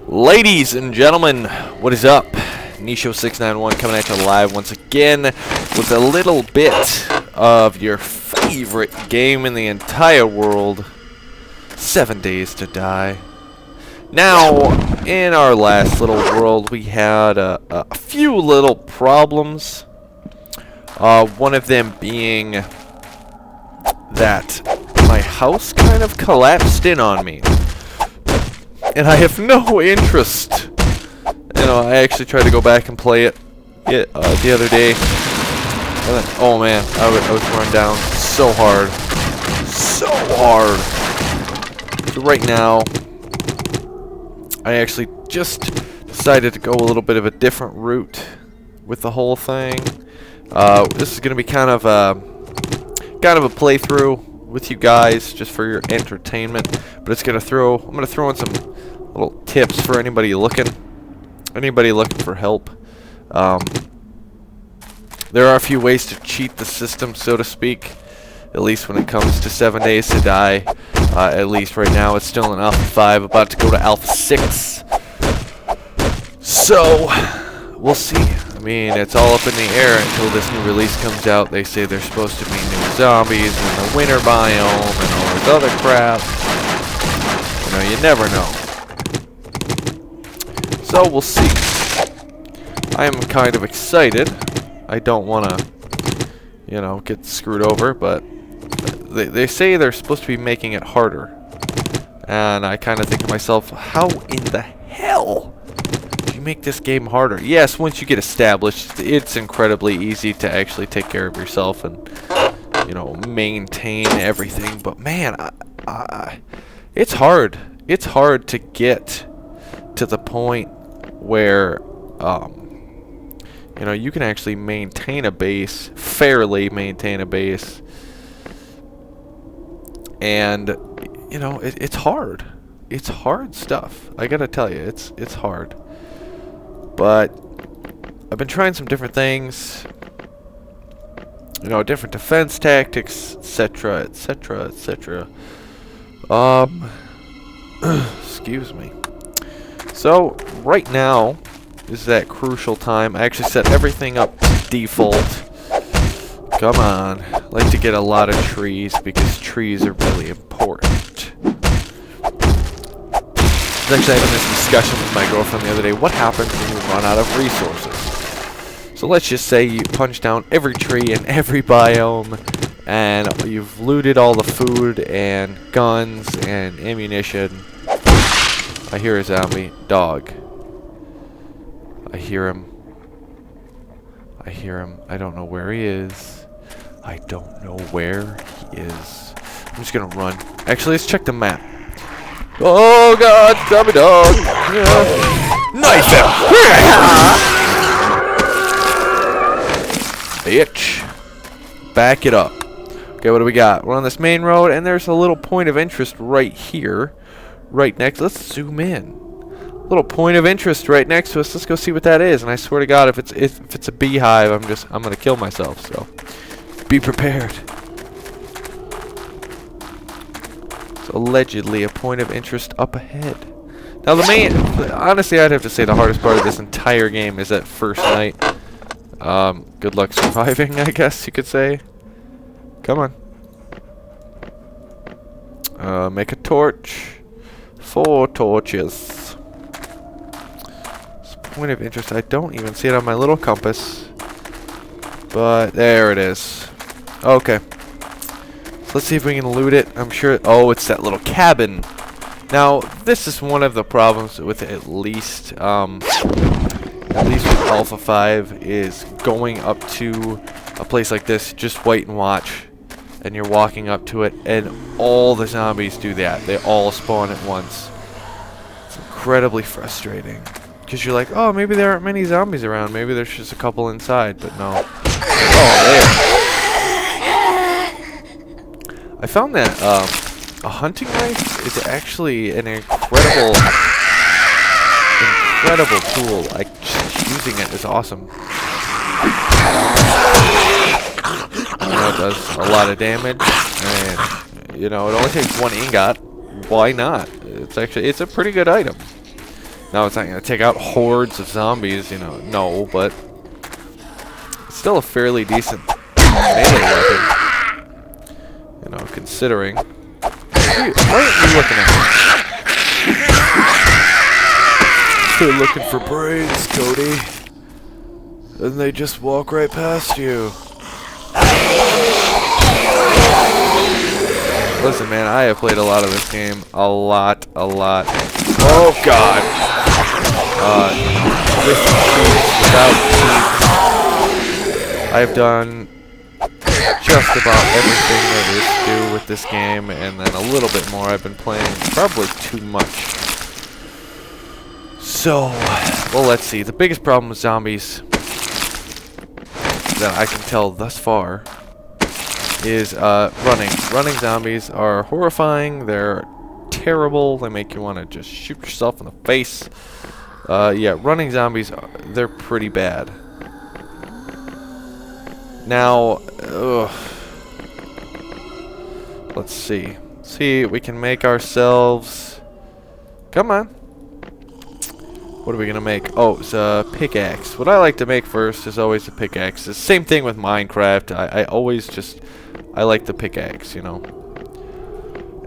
Ladies and gentlemen, what is up? Nisho691 coming at you live once again with a little bit of your favorite game in the entire world, 7 Days to Die. Now, in our last little world, we had a few little problems. One of them being that my house kind of collapsed in on me. And I have no interest. You know, I actually tried to go back and play it the other day. And then, oh man, I was run down so hard. So hard. So right now, I actually just decided to go a little bit of a different route with the whole thing. This is going to be kind of a playthrough with you guys, just for your entertainment. But it's I'm gonna throw in some little tips for anybody looking for help. There are a few ways to cheat the system, so to speak. At least when it comes to 7 Days to Die. At least right now, it's still in Alpha 5, about to go to Alpha 6. So we'll see. I mean, it's all up in the air until this new release comes out. They say there's supposed to be new zombies in the winter biome and all this other crap. You know, you never know. So we'll see. I am kind of excited. I don't want to, you know, get screwed over, but they say they're supposed to be making it harder. And I kind of think to myself, how in the hell make this game harder? Yes, once you get established, it's incredibly easy to actually take care of yourself and, you know, maintain everything. But man, it's hard. It's hard to get to the point where, you know, you can actually maintain a base, fairly maintain a base, and, you know, it's hard. It's hard stuff. I gotta tell you, it's hard. But I've been trying some different things, you know, different defense tactics, etc., etc., etc. Excuse me. So right now is that crucial time. I actually set everything up to default. Come on, I like to get a lot of trees because trees are really important. I was actually having this discussion with my girlfriend the other day. What happens when you run out of resources? So let's just say you punch down every tree in every biome, and you've looted all the food and guns and ammunition. I hear a zombie. Dog. I hear him. I hear him. I don't know where he is. I don't know where he is. I'm just gonna run. Actually, let's check the map. Oh god, zombie dog! Yeah. Knife him! Bitch. Back it up. Okay, what do we got? We're on this main road, and there's a little point of interest right here. Right next. Let's zoom in. Little point of interest right next to us. Let's go see what that is. And I swear to God, if it's a beehive, I'm gonna kill myself. So be prepared. Allegedly a point of interest up ahead. Now honestly, I'd have to say the hardest part of this entire game is that first night. Good luck surviving, I guess you could say. Come on. Make a torch. 4 torches. It's a point of interest. I don't even see it on my little compass. But there it is. Okay. Let's see if we can loot it. I'm sure. Oh, it's that little cabin. Now, this is one of the problems with at least with Alpha 5 is going up to a place like this. Just wait and watch, and you're walking up to it, and all the zombies do that. They all spawn at once. It's incredibly frustrating because you're like, oh, maybe there aren't many zombies around. Maybe there's just a couple inside, but no. Oh, there. I found that a hunting knife is actually an incredible tool. Like, just using it is awesome. You know, it does a lot of damage, and you know, it only takes 1 ingot. Why not? It's a pretty good item. Now it's not going to take out hordes of zombies, you know. No, but it's still a fairly decent melee weapon. You know, considering. Why aren't you looking at me? They're looking for brains, Cody. And they just walk right past you. Listen, man, I have played a lot of this game. A lot. Oh, God. With cheats, without cheats. I've done just about everything there is to do with this game, and then a little bit more. I've been playing probably too much. So, well, let's see. The biggest problem with zombies that I can tell thus far is running. Running zombies are horrifying. They're terrible. They make you want to just shoot yourself in the face. Yeah, running zombies, they're pretty bad. Now, let's see. See, we can make ourselves... Come on. What are we gonna make? Oh, it's a pickaxe. What I like to make first is always a pickaxe. The same thing with Minecraft. I always just... I like the pickaxe, you know.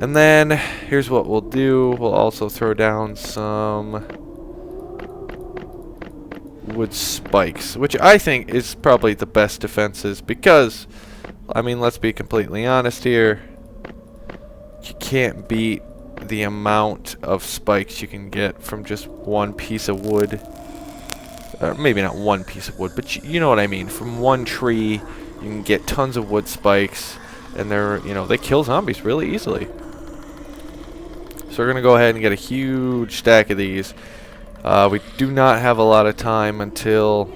And then, here's what we'll do. We'll also throw down some wood spikes, which I think is probably the best defenses because, I mean, let's be completely honest here. You can't beat the amount of spikes you can get from just one piece of wood. Maybe not one piece of wood, but you know what I mean. From one tree, you can get tons of wood spikes, and they're, you know, they kill zombies really easily. So we're gonna go ahead and get a huge stack of these. We do not have a lot of time until,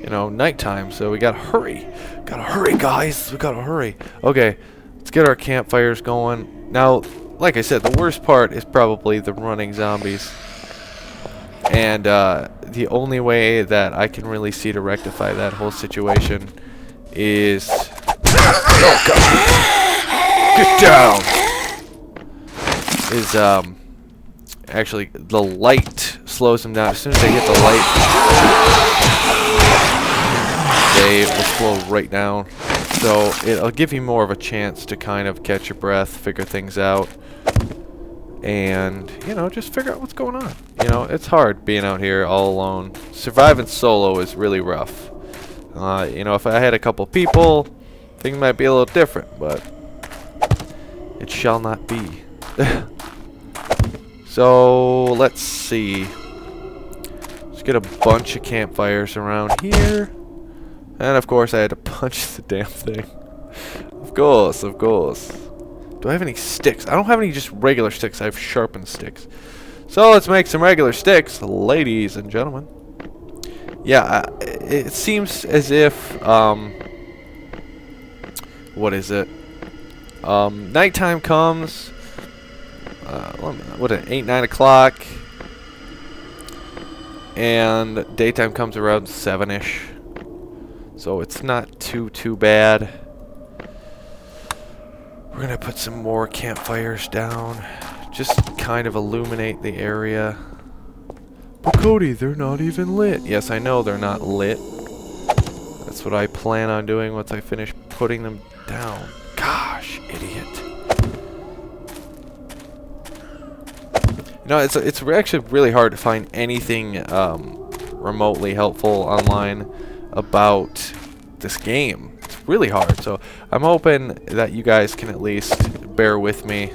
you know, nighttime, so we gotta hurry. Gotta hurry, guys. We gotta hurry. Okay, let's get our campfires going. Now, like I said, the worst part is probably the running zombies. And the only way that I can really see to rectify that whole situation is... Oh, God. Get down! Is, actually, the light slows them down. As soon as they hit the light, they will slow right down. So it'll give you more of a chance to kind of catch your breath, figure things out, and, you know, just figure out what's going on. You know, it's hard being out here all alone. Surviving solo is really rough. You know, if I had a couple people, things might be a little different, but it shall not be. So, let's see. Let's get a bunch of campfires around here. And, of course, I had to punch the damn thing. Of course, of course. Do I have any sticks? I don't have any just regular sticks. I have sharpened sticks. So, let's make some regular sticks, ladies and gentlemen. Yeah, it seems as if, what is it? Nighttime comes... what, 8, 9 o'clock, and daytime comes around 7-ish, so it's not too bad. We're gonna put some more campfires down, just kind of illuminate the area. But Cody, they're not even lit. Yes, I know they're not lit. That's what I plan on doing once I finish putting them down. Gosh, idiot. You know, it's actually really hard to find anything remotely helpful online about this game. It's really hard. So I'm hoping that you guys can at least bear with me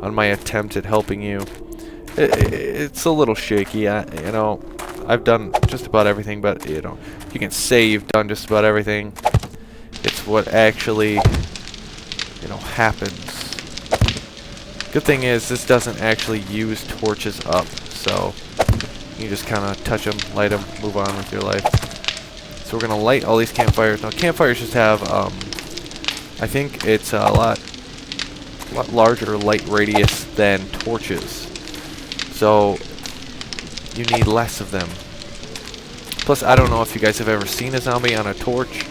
on my attempt at helping you. It's a little shaky. You know, I've done just about everything, but you know, you can say you've done just about everything. It's what actually, you know, happens. Good thing is, this doesn't actually use torches up, so you just kind of touch them, light them, move on with your life. So we're going to light all these campfires. Now, campfires just have, I think it's a lot larger light radius than torches. So you need less of them. Plus, I don't know if you guys have ever seen a zombie on a torch,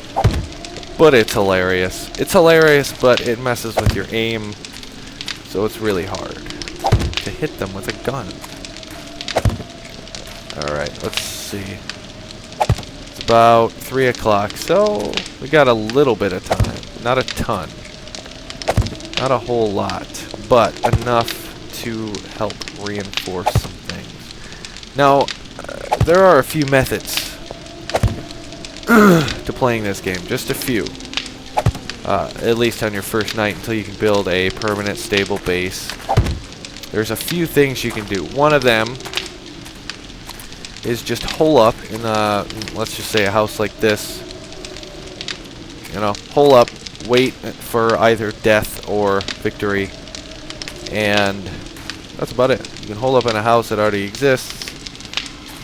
but it's hilarious. It's hilarious, but it messes with your aim. So it's really hard to hit them with a gun. Alright, let's see. It's about 3 o'clock, so we got a little bit of time. Not a ton. Not a whole lot, but enough to help reinforce some things. Now, there are a few methods to playing this game. Just a few. At least on your first night until you can build a permanent stable base. There's a few things you can do. One of them is just hole up in let's just say a house like this. You know, hole up, wait for either death or victory, and that's about it. You can hole up in a house that already exists.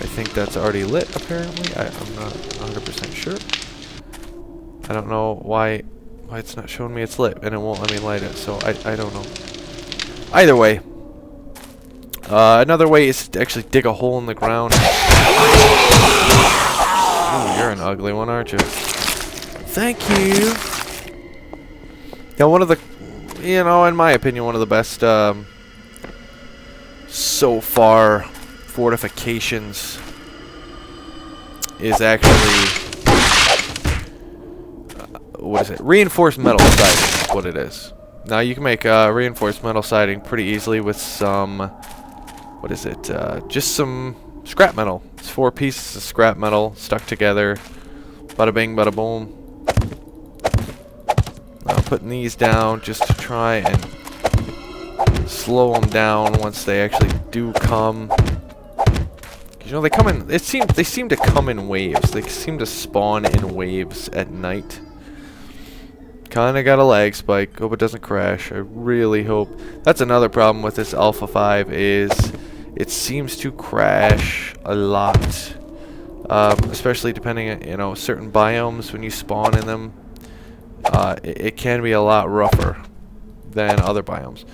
I think that's already lit, apparently. I'm not 100% sure. I don't know why it's not showing me it's lit, and it won't let me light it, so I don't know. Either way, another way is to actually dig a hole in the ground. Ooh, you're an ugly one, aren't you? Thank you. Now, one of the, you know, in my opinion, one of the best so far fortifications is actually what is it? Reinforced metal siding is what it is. Now you can make reinforced metal siding pretty easily with some, what is it? Just some scrap metal. It's 4 pieces of scrap metal stuck together. Bada bing, bada boom. I'm putting these down just to try and slow them down once they actually do come. You know, they come in. They seem to come in waves. They seem to spawn in waves at night. Kinda got a lag spike. Hope it doesn't crash. I really hope. That's another problem with this Alpha 5 is it seems to crash a lot. Especially depending on, you know, certain biomes when you spawn in them. It can be a lot rougher than other biomes.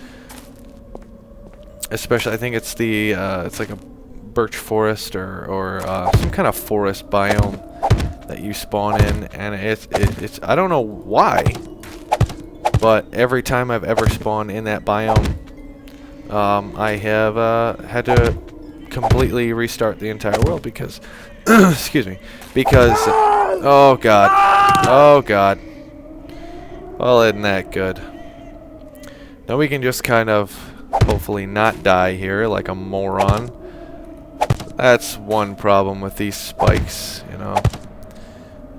Especially, I think it's the it's like a birch forest or some kind of forest biome that you spawn in, and it's I don't know why, but every time I've ever spawned in that biome, I have had to completely restart the entire world because excuse me, because oh god, well, isn't that good? Now we can just kind of hopefully not die here like a moron. That's one problem with these spikes, you know.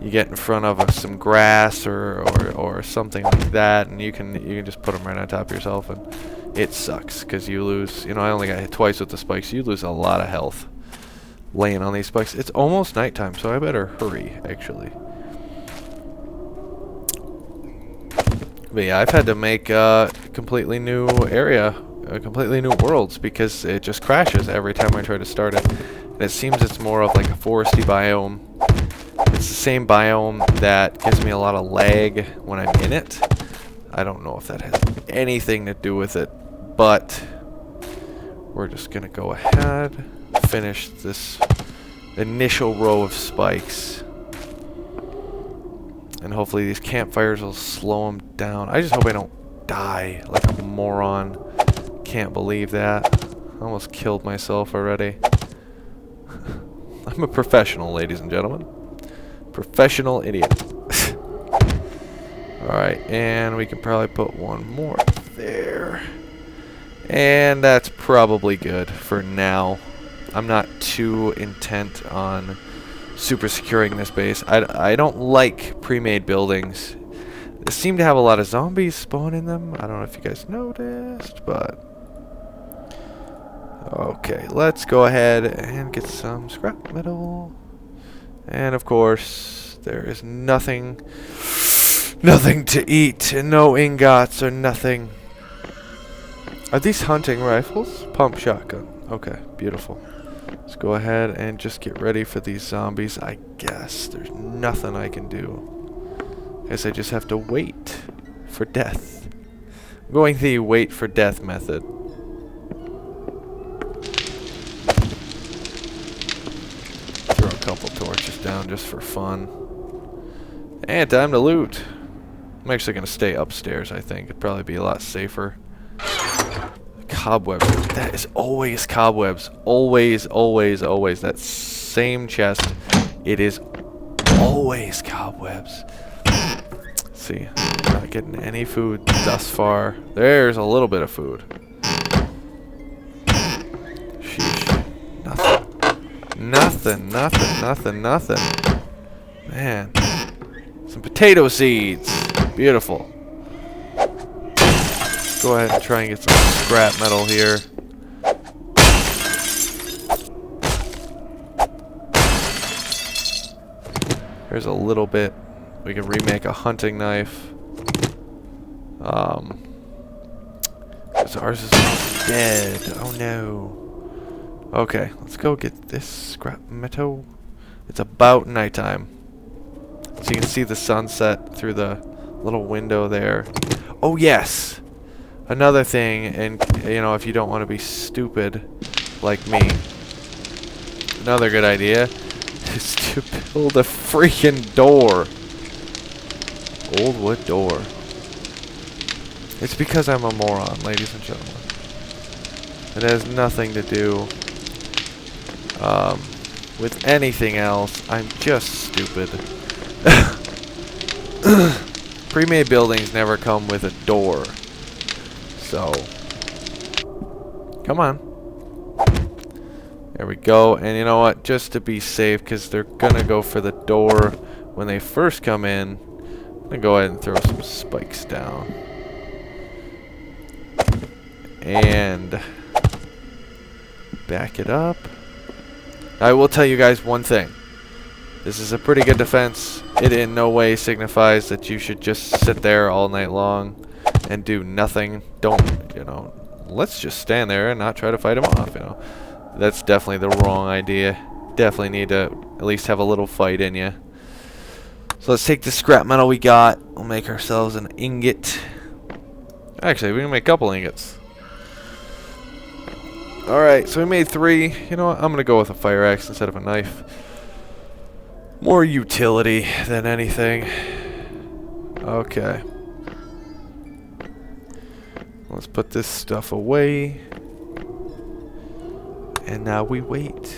You get in front of some grass or something like that, and you can just put them right on top of yourself, and it sucks because you lose. You know, I only got hit twice with the spikes. You lose a lot of health laying on these spikes. It's almost nighttime, so I better hurry, actually. But yeah, I've had to make a completely new area, completely new worlds, because it just crashes every time I try to start it. And it seems it's more of like a foresty biome. It's the same biome that gives me a lot of lag when I'm in it. I don't know if that has anything to do with it, but we're just gonna go ahead, finish this initial row of spikes, and hopefully these campfires will slow them down. I just hope I don't die like a moron. Can't believe that. I almost killed myself already. I'm a professional, ladies and gentlemen. Professional idiot. Alright, and we can probably put one more there. And that's probably good for now. I'm not too intent on super securing this base. I don't like pre-made buildings. They seem to have a lot of zombies spawn in them. I don't know if you guys noticed, but okay, let's go ahead and get some scrap metal. And of course, there is nothing to eat, and no ingots or nothing. Are these hunting rifles? Pump shotgun. Okay, beautiful. Let's go ahead and just get ready for these zombies. I guess there's nothing I can do. I guess I just have to wait for death. I'm going the wait for death method. Throw a couple torches down just for fun. And time to loot. I'm actually going to stay upstairs, I think. It'd probably be a lot safer. God, cobwebs. That is always cobwebs. Always, always, always. That same chest. It is always cobwebs. Let's see. Not getting any food thus far. There's a little bit of food. Sheesh. Nothing. Nothing. Man. Some potato seeds. Beautiful. Go ahead and try and get some scrap metal here. There's a little bit. We can remake a hunting knife. So ours is dead. Oh no. Okay, let's go get this scrap metal. It's about nighttime. So you can see the sunset through the little window there. Oh yes! Another thing, and you know, if you don't want to be stupid like me, another good idea is to build a freaking door. Old wood door. It's because I'm a moron, ladies and gentlemen. It has nothing to do with anything else. I'm just stupid. Pre-made buildings never come with a door. So, come on. There we go. And you know what? Just to be safe, because they're gonna go for the door when they first come in, I'm gonna go ahead and throw some spikes down. And back it up. I will tell you guys one thing. This is a pretty good defense. It in no way signifies that you should just sit there all night long and do nothing. Don't, you know, let's just stand there and not try to fight them off, you know. That's definitely the wrong idea. Definitely need to at least have a little fight in you. So let's take the scrap metal we got. We'll make ourselves an ingot. Actually, we can make a couple ingots. Alright, so we made 3. You know what? I'm going to go with a fire axe instead of a knife. More utility than anything. Okay. Let's put this stuff away. And now we wait.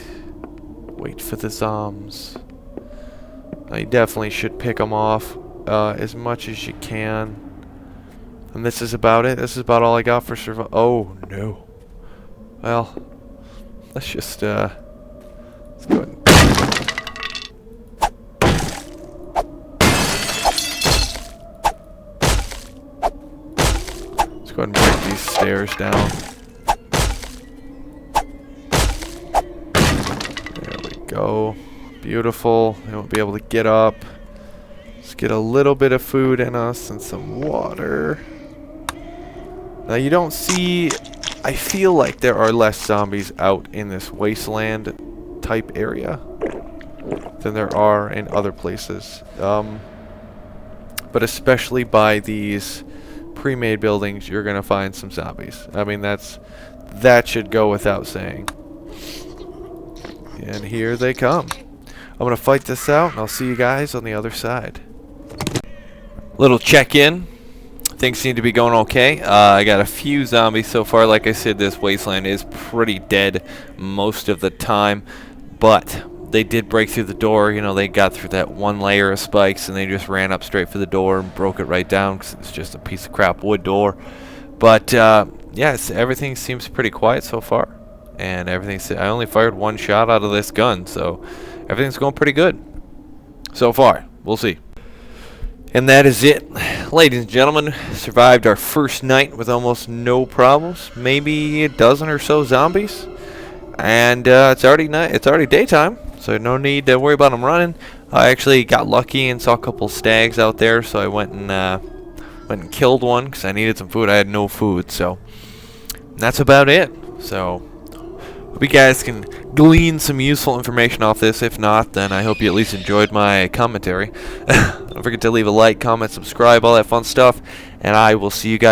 Wait for the zombs. Now you definitely should pick them off as much as you can. And this is about it. This is about all I got for survival. Oh, no. Well, let's just, let's go ahead and go ahead and break these stairs down. There we go. Beautiful. They won't be able to get up. Let's get a little bit of food in us and some water. Now you don't see... I feel like there are less zombies out in this wasteland type area than there are in other places. But especially by these pre-made buildings, you're gonna find some zombies. I mean, that should go without saying. And here they come. I'm gonna fight this out, and I'll see you guys on the other side. Little check-in. Things seem to be going okay. I got a few zombies so far. Like I said, this wasteland is pretty dead most of the time, but they did break through the door. You know, they got through that one layer of spikes and they just ran up straight for the door and broke it right down because it's just a piece of crap wood door. But yeah, everything seems pretty quiet so far, and I only fired one shot out of this gun, so everything's going pretty good so far. We'll see. And that is it, ladies and gentlemen. Survived our first night with almost no problems. Maybe a dozen or so zombies, and it's already night. It's already daytime, so no need to worry about them running. I actually got lucky and saw a couple stags out there, so I went and killed one because I needed some food. I had no food, so that's about it. So hope you guys can glean some useful information off this. If not, then I hope you at least enjoyed my commentary. Don't forget to leave a like, comment, subscribe, all that fun stuff, and I will see you guys